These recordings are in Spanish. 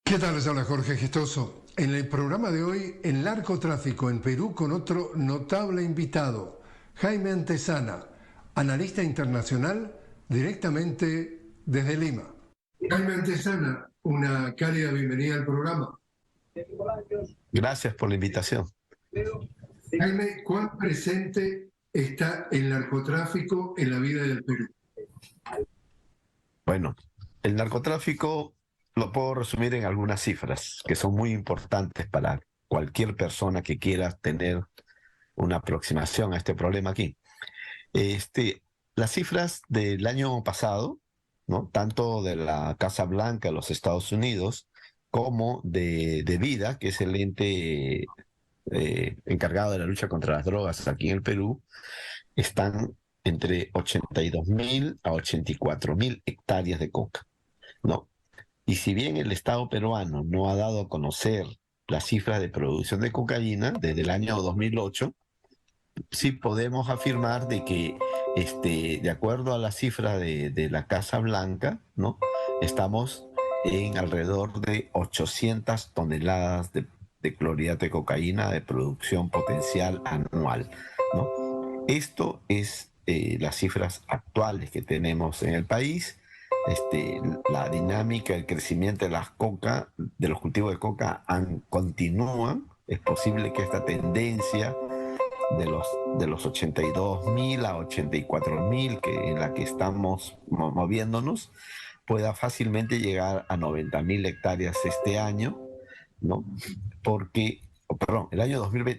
¿Qué tal? Les habla Jorge Gestoso. En el programa de hoy, el narcotráfico en Perú con otro notable invitado, Jaime Antesana, analista internacional directamente desde Lima. Jaime Antesana, una cálida bienvenida al programa. Gracias por la invitación. Jaime, ¿cuán presente está el narcotráfico en la vida del Perú? Bueno, el narcotráfico lo puedo resumir en algunas cifras que son muy importantes para cualquier persona que quiera tener una aproximación a este problema aquí. Este, las cifras del año pasado, ¿no? Tanto de la Casa Blanca de los Estados Unidos como de Vida, que es el ente encargado de la lucha contra las drogas aquí en el Perú, están entre 82.000 a 84.000 hectáreas de coca, ¿no? Y si bien el Estado peruano no ha dado a conocer las cifras de producción de cocaína desde el año 2008, sí podemos afirmar de que, de acuerdo a la cifra de la Casa Blanca, ¿no? Estamos en alrededor de 800 toneladas de clorhidrato de cocaína de producción potencial anual, ¿no? Esto es las cifras actuales que tenemos en el país. La dinámica, el crecimiento de las coca, de los cultivos de coca continúan. Es posible que esta tendencia de los 82.000 a 84.000 en la que estamos moviéndonos pueda fácilmente llegar a 90.000 hectáreas este año, ¿no? Porque, perdón,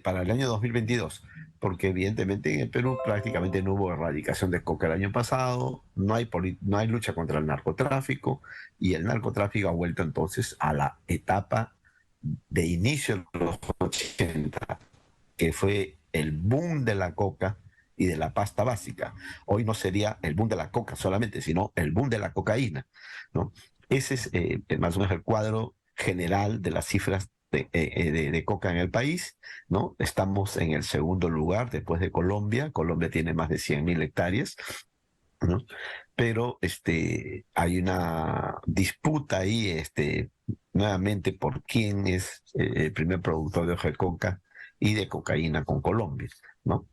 para el año 2022, porque evidentemente en el Perú prácticamente no hubo erradicación de coca el año pasado, no hay lucha contra el narcotráfico, y el narcotráfico ha vuelto entonces a la etapa de inicio de los 80, que fue el boom de la coca y de la pasta básica. Hoy no sería el boom de la coca solamente, sino el boom de la cocaína, ¿no? Ese es más o menos el cuadro general de las cifras de coca en el país, ¿no? Estamos en el segundo lugar después de Colombia. Colombia tiene más de 100.000 hectáreas, ¿no? Pero hay una disputa ahí, nuevamente, por quién es el primer productor de hoja de coca y de cocaína con Colombia, ¿no?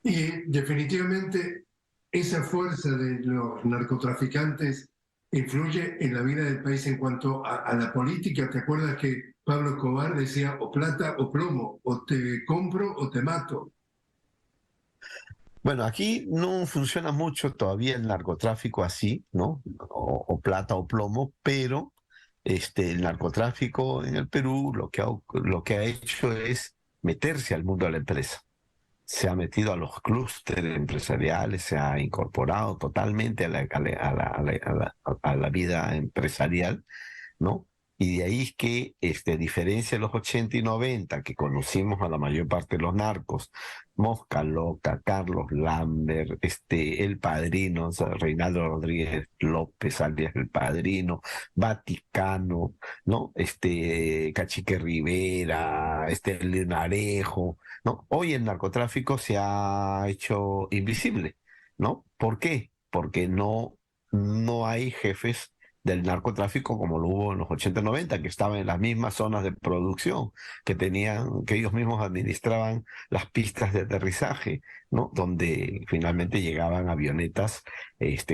Y definitivamente esa fuerza de los narcotraficantes influye en la vida del país en cuanto a la política. ¿Te acuerdas que Pablo Escobar decía o plata o plomo, o te compro o te mato? Bueno, aquí no funciona mucho todavía el narcotráfico así, ¿no? O plata o plomo, pero el narcotráfico en el Perú lo que ha hecho es meterse al mundo de la empresa. Se ha metido a los clústeres empresariales, se ha incorporado totalmente a la vida empresarial, ¿no? Y de ahí es que, a diferencia de los 80 y 90, que conocimos a la mayor parte de los narcos, Mosca Loca, Carlos Lambert, El Padrino, o sea, Reinaldo Rodríguez López, alias El Padrino, Vaticano, ¿no? Cachique Rivera, Leonarejo, ¿no? Hoy el narcotráfico se ha hecho invisible, ¿no? ¿Por qué? Porque no hay jefes del narcotráfico como lo hubo en los 80 y 90, que estaban en las mismas zonas de producción, que ellos mismos administraban las pistas de aterrizaje, ¿no? Donde finalmente llegaban avionetas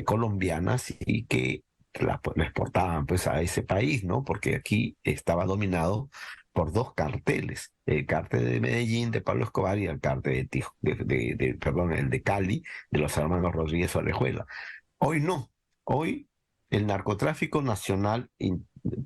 colombianas y que la exportaban pues a ese país, ¿no? Porque aquí estaba dominado por dos carteles: el cártel de Medellín de Pablo Escobar y el cártel perdón, el de Cali de los hermanos Rodríguez Orejuela. Hoy no. Hoy el narcotráfico nacional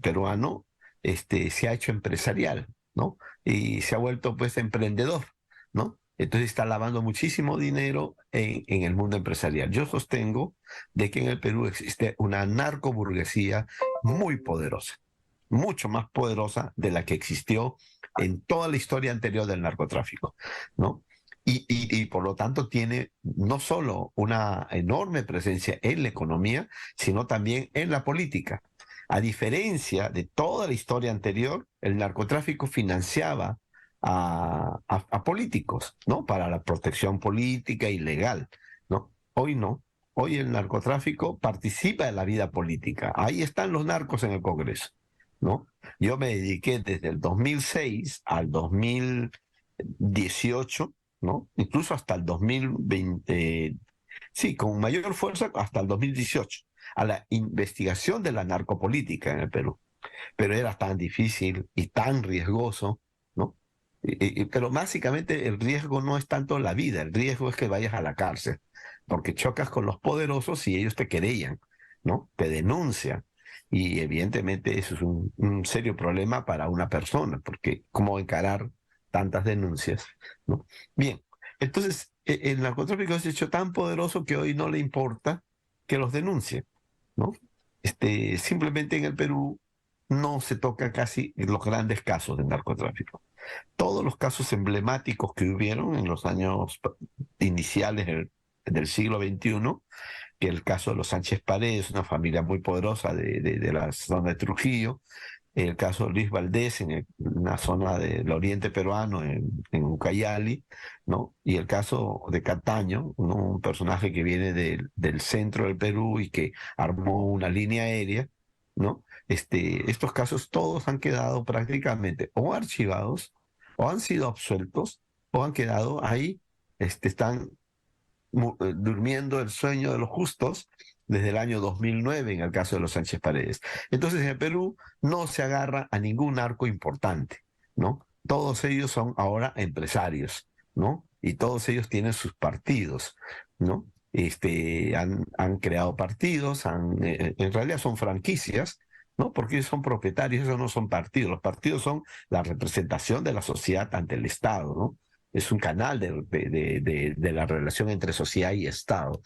peruano se ha hecho empresarial, ¿no? Y se ha vuelto pues emprendedor, ¿no? Entonces está lavando muchísimo dinero en el mundo empresarial. Yo sostengo de que en el Perú existe una narcoburguesía muy poderosa, mucho más poderosa de la que existió en toda la historia anterior del narcotráfico, ¿no? Y por lo tanto tiene no solo una enorme presencia en la economía, sino también en la política. A diferencia de toda la historia anterior, el narcotráfico financiaba a políticos, ¿no? Para la protección política y legal, ¿no? Hoy no. Hoy el narcotráfico participa en la vida política. Ahí están los narcos en el Congreso, ¿no? Yo me dediqué desde el 2006 al 2018, ¿no? Incluso hasta el 2020, sí, con mayor fuerza hasta el 2018, a la investigación de la narcopolítica en el Perú. Pero era tan difícil y tan riesgoso, ¿no? Pero básicamente el riesgo no es tanto la vida, el riesgo es que vayas a la cárcel, porque chocas con los poderosos y ellos te querellan, ¿no? Te denuncian. Y evidentemente eso es un serio problema para una persona, porque ¿cómo encarar tantas denuncias? ¿No? Bien, entonces el narcotráfico es hecho tan poderoso que hoy no le importa que los denuncie, ¿no? Simplemente en el Perú no se toca casi los grandes casos de narcotráfico. Todos los casos emblemáticos que hubieron en los años iniciales del siglo XXI, que el caso de los Sánchez Paredes, una familia muy poderosa de la zona de Trujillo, el caso de Luis Valdés en una zona del oriente peruano, en Ucayali, ¿no? Y el caso de Cataño, ¿no? Un personaje que viene del centro del Perú y que armó una línea aérea, ¿no? Estos casos todos han quedado prácticamente o archivados, o han sido absueltos, o han quedado ahí, están durmiendo el sueño de los justos desde el año 2009 en el caso de los Sánchez Paredes. Entonces en el Perú no se agarra a ningún narco importante, ¿no? Todos ellos son ahora empresarios, ¿no? Y todos ellos tienen sus partidos, ¿no? Han creado partidos, en realidad son franquicias, ¿no? Porque ellos son propietarios, esos no son partidos. Los partidos son la representación de la sociedad ante el Estado, ¿no? Es un canal de la relación entre sociedad y Estado.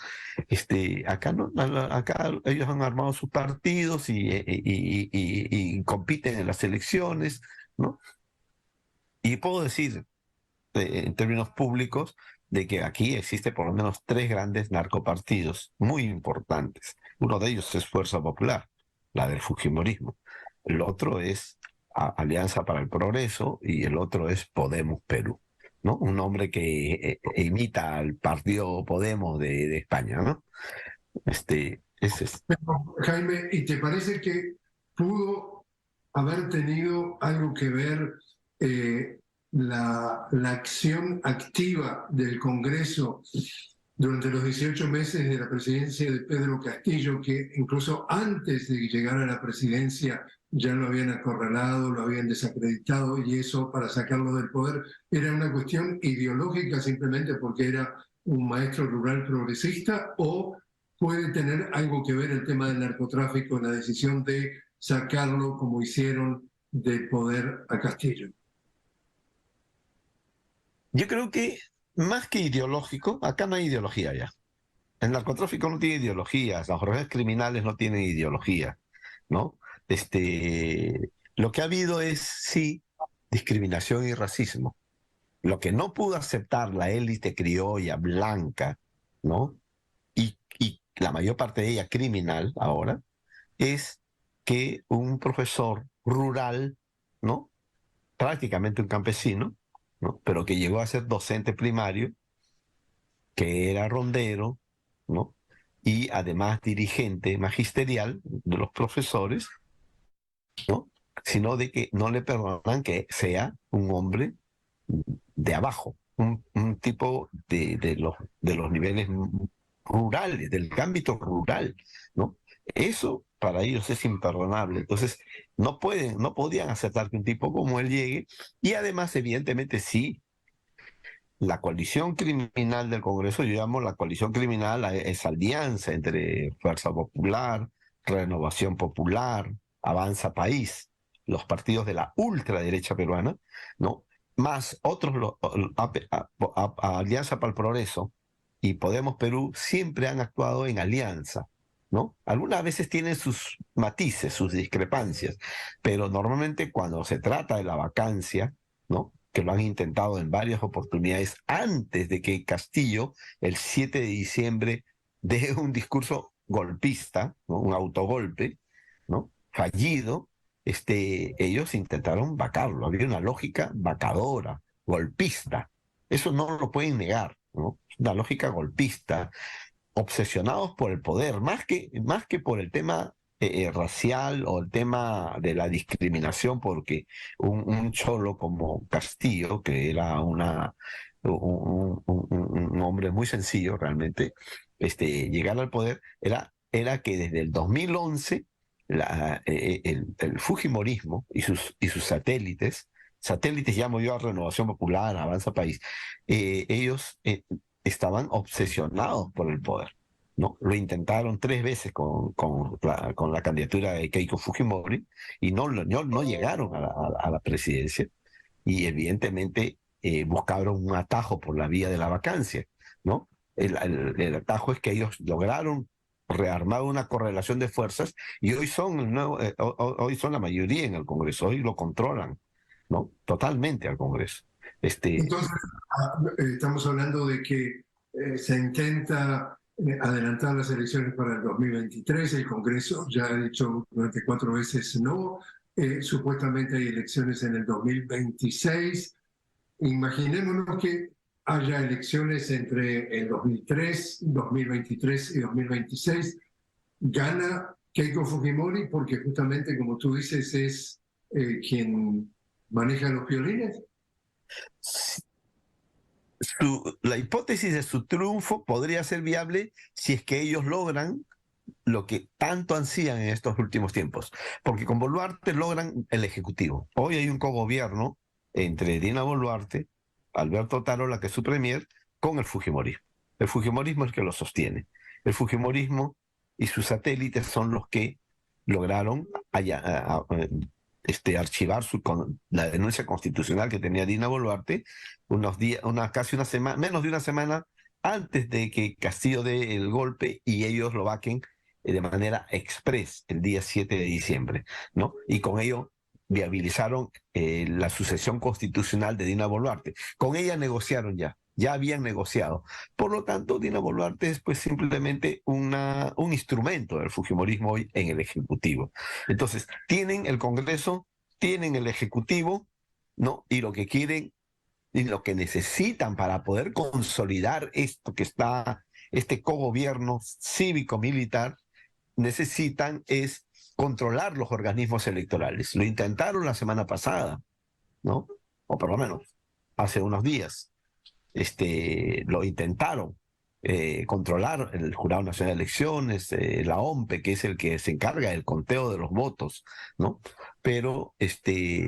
Acá, no, acá ellos han armado sus partidos y compiten en las elecciones, ¿no? Y puedo decir, en términos públicos, de que aquí existe por lo menos tres grandes narcopartidos muy importantes. Uno de ellos es Fuerza Popular, la del Fujimorismo. El otro es Alianza para el Progreso y el otro es Podemos Perú, ¿no? Un nombre que imita al partido Podemos de España, ¿no? Ese es. Pero, Jaime, ¿y te parece que pudo haber tenido algo que ver la acción activa del Congreso durante los 18 meses de la presidencia de Pedro Castillo, que incluso antes de llegar a la presidencia ya lo habían acorralado, lo habían desacreditado, y eso para sacarlo del poder era una cuestión ideológica simplemente porque era un maestro rural progresista? ¿O puede tener algo que ver el tema del narcotráfico en la decisión de sacarlo, como hicieron, del poder a Castillo? Yo creo que más que ideológico, acá no hay ideología ya. El narcotráfico no tiene ideologías, las organizaciones criminales no tienen ideología, ¿no? Lo que ha habido es, sí, discriminación y racismo. Lo que no pudo aceptar la élite criolla, blanca, ¿no? Y la mayor parte de ella criminal ahora, es que un profesor rural, ¿no? Prácticamente un campesino, ¿no? Pero que llegó a ser docente primario, que era rondero, ¿no? Y además dirigente magisterial de los profesores, ¿no? Sino de que no le perdonan que sea un hombre de abajo, un tipo de los niveles rurales, del ámbito rural, ¿no? Eso para ellos es imperdonable. Entonces, no podían aceptar que un tipo como él llegue, y además, evidentemente, sí, la coalición criminal del Congreso, yo llamo la coalición criminal a esa alianza entre Fuerza Popular, Renovación Popular, Avanza País, los partidos de la ultraderecha peruana, ¿no? Más otros, Alianza para el Progreso y Podemos Perú, siempre han actuado en alianza, ¿no? Algunas veces tienen sus matices, sus discrepancias, pero normalmente cuando se trata de la vacancia, ¿no? Que lo han intentado en varias oportunidades antes de que Castillo, el 7 de diciembre, dé un discurso golpista, ¿no? Un autogolpe, ¿no? Fallido. Ellos intentaron vacarlo. Había una lógica vacadora, golpista. Eso no lo pueden negar, ¿no? Una lógica golpista, obsesionados por el poder, más que por el tema racial o el tema de la discriminación, porque un cholo como Castillo, que era un hombre muy sencillo realmente, llegar al poder, era que desde el 2011 el Fujimorismo y sus satélites llamo yo a Renovación Popular, Avanza País, ellos estaban obsesionados por el poder. ¿No? Lo intentaron 3 veces con la candidatura de Keiko Fujimori y no llegaron a la presidencia y evidentemente buscaron un atajo por la vía de la vacancia, ¿no? El atajo es que ellos lograron rearmar una correlación de fuerzas y hoy son hoy son la mayoría en el Congreso, hoy lo controlan, ¿no? Totalmente al Congreso. Entonces, estamos hablando de que se intenta adelantar las elecciones para el 2023. El Congreso ya ha dicho durante 4 veces no. Supuestamente hay elecciones en el 2026. Imaginémonos que haya elecciones entre el 2003, 2023 y 2026. Gana Keiko Fujimori porque justamente, como tú dices, es quien maneja los violines. La hipótesis de su triunfo podría ser viable si es que ellos logran lo que tanto ansían en estos últimos tiempos, porque con Boluarte logran el Ejecutivo. Hoy hay un cogobierno entre Dina Boluarte, Alberto Tarola, que es su premier, con el Fujimorismo. El Fujimorismo es el que lo sostiene. El Fujimorismo y sus satélites son los que lograron archivar la denuncia constitucional que tenía Dina Boluarte casi una semana, menos de una semana antes de que Castillo dé el golpe y ellos lo vaquen de manera express el día 7 de diciembre, ¿no? Y con ello viabilizaron la sucesión constitucional de Dina Boluarte. Con ella negociaron ya habían negociado. Por lo tanto, Dina Boluarte es pues simplemente un instrumento del Fujimorismo hoy en el Ejecutivo. Entonces, tienen el Congreso, tienen el Ejecutivo, ¿no? Y lo que quieren y lo que necesitan para poder consolidar este cogobierno cívico-militar, necesitan es controlar los organismos electorales. Lo intentaron la semana pasada, ¿no? O por lo menos hace unos días. Lo intentaron controlar el Jurado Nacional de Elecciones, la OMPE, que es el que se encarga del conteo de los votos, ¿no? Pero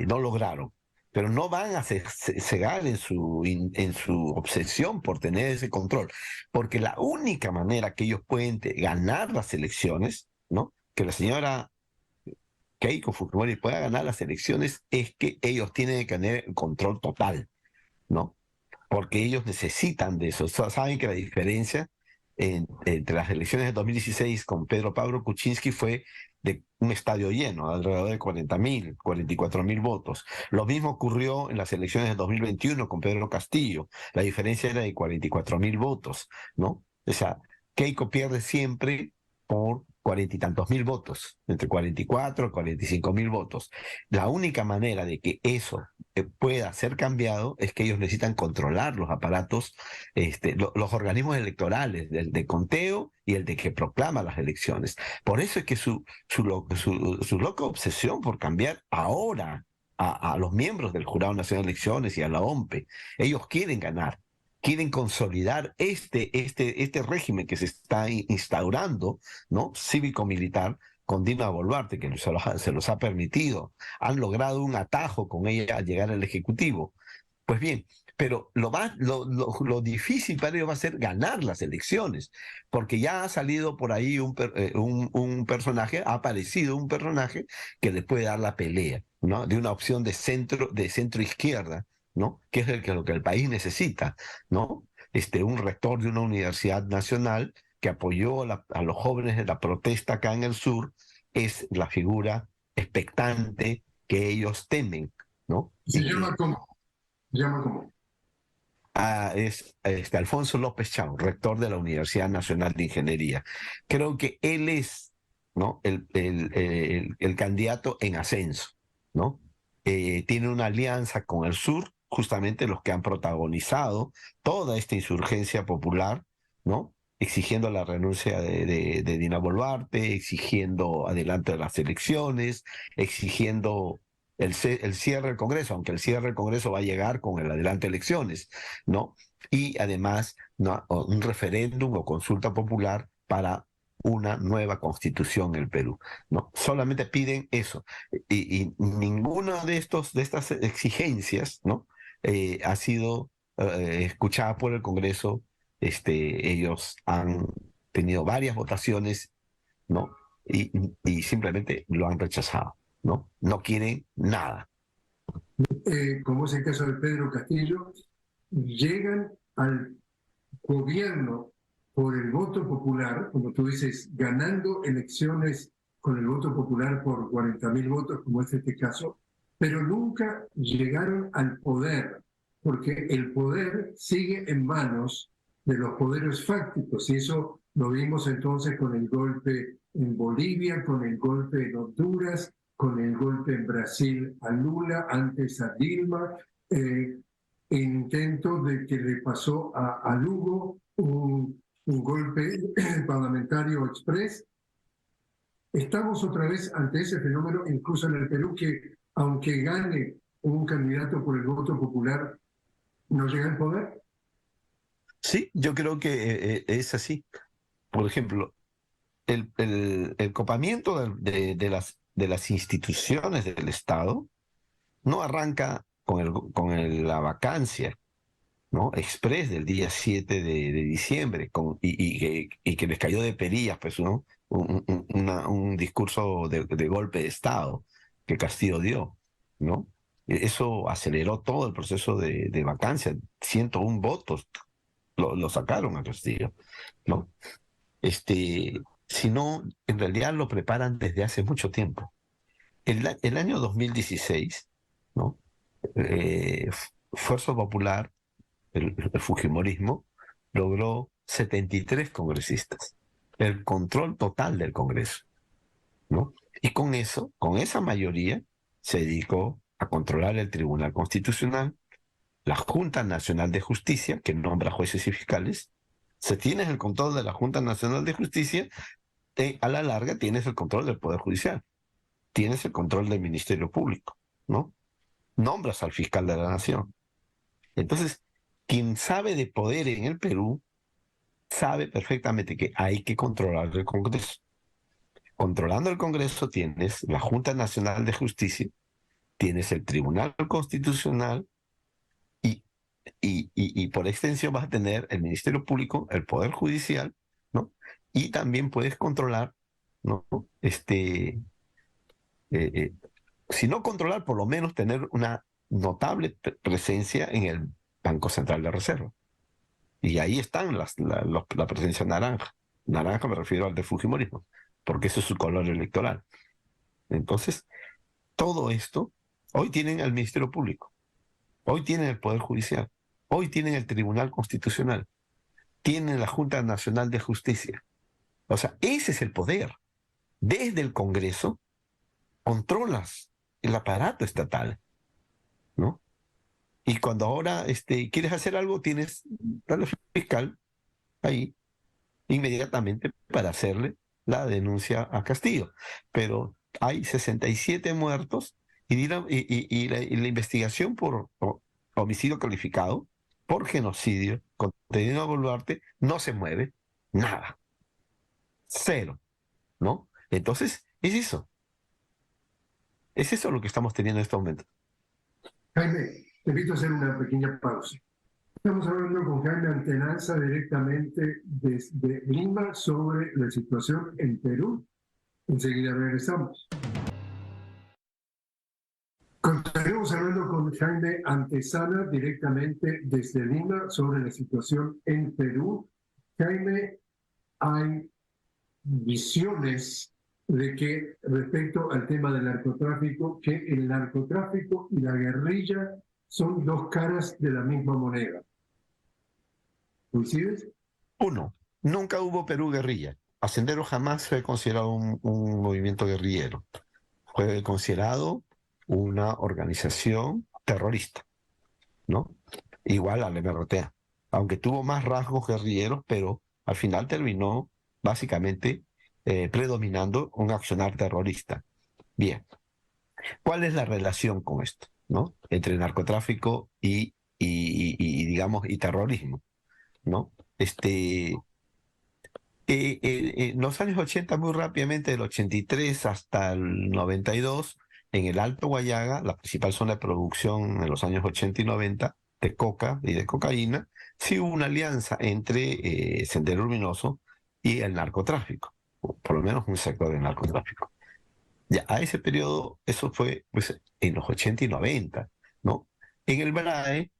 no lograron. Pero no van a cegar en su obsesión por tener ese control, porque la única manera que ellos pueden ganar las elecciones, ¿no? Que la señora Keiko Fujimori pueda ganar las elecciones es que ellos tienen que tener el control total, ¿no? Porque ellos necesitan de eso. Saben que la diferencia entre las elecciones de 2016 con Pedro Pablo Kuczynski fue de un estadio lleno, alrededor de 40.000, 44.000 votos. Lo mismo ocurrió en las elecciones de 2021 con Pedro Castillo. La diferencia era de 44.000 votos, ¿no? O sea, Keiko pierde siempre por 40 y tantos mil votos, entre 44 y 45.000 votos. La única manera de que eso pueda ser cambiado es que ellos necesitan controlar los aparatos, los organismos electorales, de conteo y el de que proclama las elecciones. Por eso es que su loca obsesión por cambiar ahora a los miembros del Jurado Nacional de Elecciones y a la OMPE, ellos quieren ganar. Quieren consolidar este régimen que se está instaurando, ¿no? Cívico-militar, con Dina Boluarte, que se los ha permitido. Han logrado un atajo con ella al llegar al Ejecutivo. Pues bien, pero lo difícil para ellos va a ser ganar las elecciones, porque ya ha salido por ahí un personaje, ha aparecido un personaje que le puede dar la pelea, ¿no? De una opción de centro izquierda, ¿no? Que es lo que el país necesita, ¿no? Un rector de una universidad nacional que apoyó a los jóvenes de la protesta acá en el sur, es la figura expectante que ellos temen, ¿no? ¿Se llama cómo? ¿Se llama cómo? Es Alfonso López Chao, rector de la Universidad Nacional de Ingeniería. Creo que él es, ¿no? el candidato en ascenso, ¿no? Tiene una alianza con el sur, justamente los que han protagonizado toda esta insurgencia popular, ¿no? exigiendo la renuncia de Dina Boluarte, exigiendo adelanto de las elecciones, exigiendo el cierre del Congreso, aunque el cierre del Congreso va a llegar con el adelanto de elecciones, ¿no? Y además, ¿no?, un referéndum o consulta popular para una nueva constitución en el Perú, ¿no? Solamente piden eso. Y ninguna de estas exigencias, ¿no?, ha sido escuchada por el Congreso. Ellos han tenido varias votaciones, ¿no? Y simplemente lo han rechazado, ¿no? No quieren nada. Como es el caso de Pedro Castillo, llegan al gobierno por el voto popular, como tú dices, ganando elecciones con el voto popular por 40.000 votos, como es este caso, pero nunca llegaron al poder, porque el poder sigue en manos de los poderes fácticos, y eso lo vimos entonces con el golpe en Bolivia, con el golpe en Honduras, con el golpe en Brasil a Lula, antes a Dilma, intento de que le pasó a Lugo un golpe parlamentario express. Estamos otra vez ante ese fenómeno, incluso en el Perú, que aunque gane un candidato por el voto popular, no llega al poder. Sí, yo creo que es así. Por ejemplo, el copamiento de las instituciones del Estado no arranca con la vacancia, ¿no?, express del día 7 de diciembre, y que les cayó de perillas, pues, ¿no?, un discurso de golpe de Estado que Castillo dio, ¿no? Eso aceleró todo el proceso de vacancia. 101 votos lo sacaron a Castillo, ¿no? Sino, en realidad lo preparan desde hace mucho tiempo. El año 2016, ¿no? Fuerza Popular, el fujimorismo, logró 73 congresistas, el control total del Congreso, ¿no? Y con eso, con esa mayoría, se dedicó a controlar el Tribunal Constitucional, la Junta Nacional de Justicia, que nombra jueces y fiscales. Si tienes el control de la Junta Nacional de Justicia, a la larga tienes el control del Poder Judicial, tienes el control del Ministerio Público, ¿no? Nombras al fiscal de la Nación. Entonces, quien sabe de poder en el Perú sabe perfectamente que hay que controlar el Congreso. Controlando el Congreso tienes la Junta Nacional de Justicia, tienes el Tribunal Constitucional y, y por extensión vas a tener el Ministerio Público, el Poder Judicial, ¿no? Y también puedes controlar, ¿no?, eh, si no controlar, por lo menos tener una notable presencia en el Banco Central de Reserva. Y ahí están la presencia naranja. Naranja me refiero al de Fujimorismo, porque ese es su color electoral. Entonces, todo esto, hoy tienen al Ministerio Público, hoy tienen el Poder Judicial, hoy tienen el Tribunal Constitucional, tienen la Junta Nacional de Justicia. O sea, ese es el poder. Desde el Congreso controlas el aparato estatal, ¿no? Y cuando ahora quieres hacer algo, tienes al fiscal ahí inmediatamente para hacerle la denuncia a Castillo. Pero hay 67 muertos y la investigación por homicidio calificado, por genocidio contra Dina Boluarte, no se mueve nada. Cero, ¿no? Entonces, es eso. Es eso lo que estamos teniendo en este momento. Jaime, te invito a hacer una pequeña pausa. Estamos hablando con Jaime Antenanza directamente desde Lima sobre la situación en Perú. Enseguida regresamos. Continuamos hablando con Jaime Antesana directamente desde Lima sobre la situación en Perú. Jaime, hay visiones de que respecto al tema del narcotráfico, que el narcotráfico y la guerrilla son dos caras de la misma moneda. ¿Coincides? Uno, nunca hubo Perú guerrilla. Hacendero jamás fue considerado un movimiento guerrillero. Fue considerado una organización terrorista, ¿no? Igual al MRTA, aunque tuvo más rasgos guerrilleros, pero al final terminó básicamente predominando un accionar terrorista. Bien, ¿cuál es la relación con esto, ¿no? Entre narcotráfico digamos, y terrorismo, ¿no? En los años 80, muy rápidamente, del 83 hasta el 92, en el Alto Guayaga, la principal zona de producción en los años 80 y 90 de coca y de cocaína, sí hubo una alianza entre Sendero Luminoso y el narcotráfico, o por lo menos un sector del narcotráfico. Ya, a ese periodo, eso fue pues, en los 80 y 90, ¿no? En el BRAE,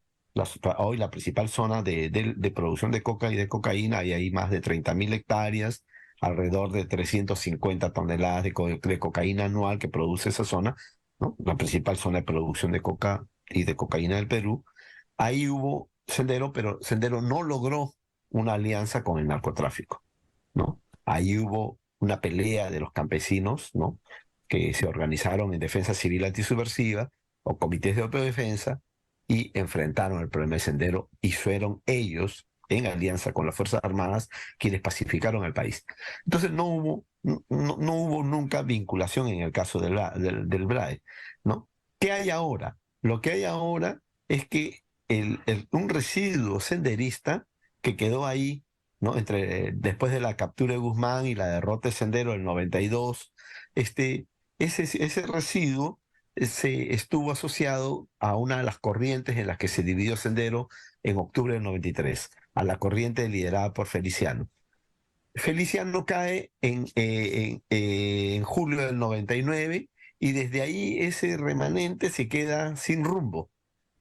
hoy la principal zona de producción de coca y de cocaína, hay ahí más de 30.000 hectáreas, alrededor de 350 toneladas de cocaína anual que produce esa zona, ¿no? La principal zona de producción de coca y de cocaína del Perú. Ahí hubo Sendero, pero Sendero no logró una alianza con el narcotráfico, ¿no? Ahí hubo una pelea de los campesinos, ¿no? Que se organizaron en defensa civil antisubversiva o comités de autodefensa y enfrentaron el problema de Sendero y fueron ellos, en alianza con las Fuerzas Armadas, quienes pacificaron el país. Entonces no hubo nunca vinculación en el caso del BRAE, ¿no? ¿Qué hay ahora? Lo que hay ahora es que un residuo senderista que quedó ahí, ¿no? Después de la captura de Guzmán y la derrota de Sendero en el 92, ese residuo se estuvo asociado a una de las corrientes en las que se dividió Sendero en octubre del 93, a la corriente liderada por Feliciano. Feliciano cae en julio del 99 y desde ahí ese remanente se queda sin rumbo,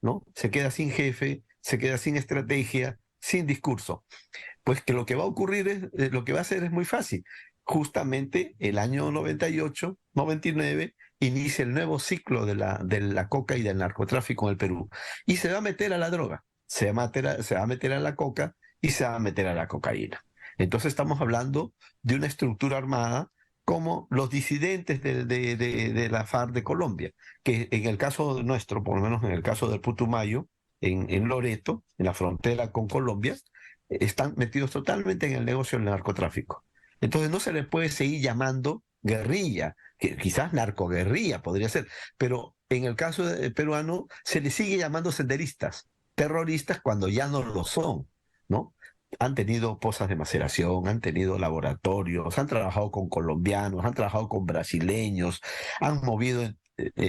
¿no? Se queda sin jefe, se queda sin estrategia, sin discurso. Pues que lo que va a ocurrir lo que va a hacer es muy fácil. Justamente el año 98, 99, inicia el nuevo ciclo de la coca y del narcotráfico en el Perú. Y se va a meter a la droga, se va a meter a la coca y se va a meter a la cocaína. Entonces estamos hablando de una estructura armada como los disidentes de la FARC de Colombia, que en el caso nuestro, por lo menos en el caso del Putumayo, en Loreto, en la frontera con Colombia, están metidos totalmente en el negocio del narcotráfico. Entonces no se le puede seguir llamando guerrilla, que quizás narcoguerrilla podría ser, pero en el caso peruano se le sigue llamando senderistas, terroristas cuando ya no lo son, ¿no? Han tenido pozas de maceración, han tenido laboratorios, han trabajado con colombianos, han trabajado con brasileños, han movido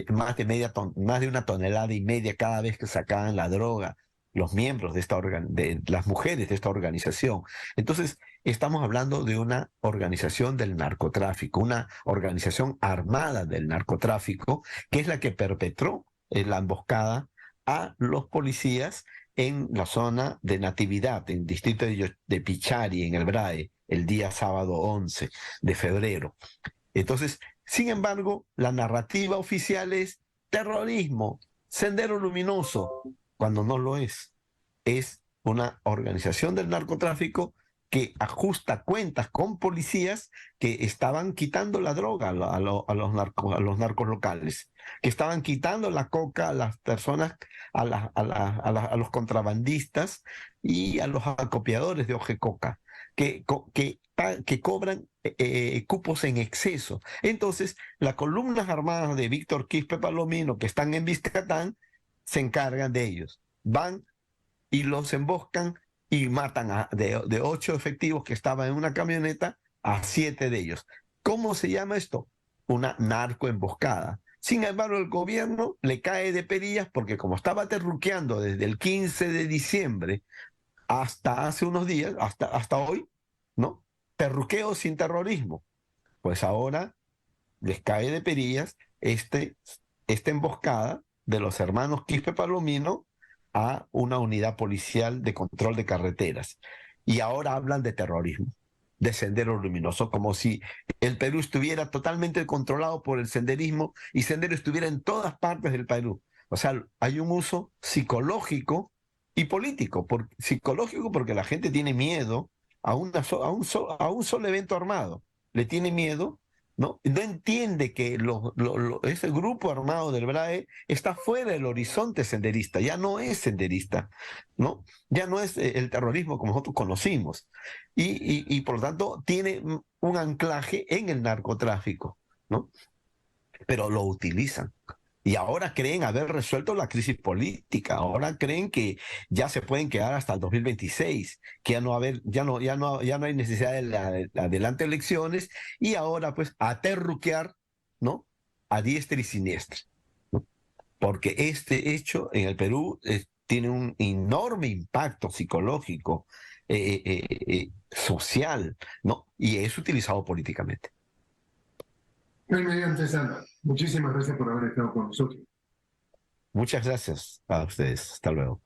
más de 1,5 toneladas cada vez que sacaban la droga los miembros de las mujeres de esta organización. Entonces, estamos hablando de una organización del narcotráfico, una organización armada del narcotráfico, que es la que perpetró la emboscada a los policías en la zona de Natividad, en el distrito de Pichari, en el BRAE, el día sábado 11 de febrero. Entonces, sin embargo, la narrativa oficial es terrorismo, Sendero Luminoso, cuando no lo es. Es una organización del narcotráfico que ajusta cuentas con policías que estaban quitando la droga a los narcos locales, que estaban quitando la coca a las personas, a los contrabandistas y a los acopiadores de hoja de coca, que cobran cupos en exceso. Entonces, las columnas armadas de Víctor Quispe Palomino, que están en Vizcatán, se encargan de ellos. Van y los emboscan y matan de 8 efectivos que estaban en una camioneta a 7 de ellos. ¿Cómo se llama esto? Una narcoemboscada. Sin embargo, el gobierno le cae de perillas porque como estaba terruqueando desde el 15 de diciembre hasta hace unos días, hasta hoy, ¿no? Terruqueo sin terrorismo. Pues ahora les cae de perillas esta emboscada de los hermanos Quispe Palomino a una unidad policial de control de carreteras. Y ahora hablan de terrorismo, de Sendero Luminoso, como si el Perú estuviera totalmente controlado por el senderismo y Sendero estuviera en todas partes del Perú. O sea, hay un uso psicológico y político. Psicológico porque la gente tiene miedo a un solo evento armado. Le tiene miedo ¿no? No entiende que ese grupo armado del BRAE está fuera del horizonte senderista, ya no es senderista, ¿no? Ya no es el terrorismo como nosotros conocimos. Y por lo tanto tiene un anclaje en el narcotráfico, ¿no? Pero lo utilizan. Y ahora creen haber resuelto la crisis política, ahora creen que ya se pueden quedar hasta el 2026, que ya no hay necesidad de adelante elecciones, y ahora pues a terruquear, ¿no? A diestra y siniestra, ¿no? Porque este hecho en el Perú tiene un enorme impacto psicológico, social, ¿no? Y es utilizado políticamente. Jaime Antesana, muchísimas gracias por haber estado con nosotros. Muchas gracias a ustedes. Hasta luego.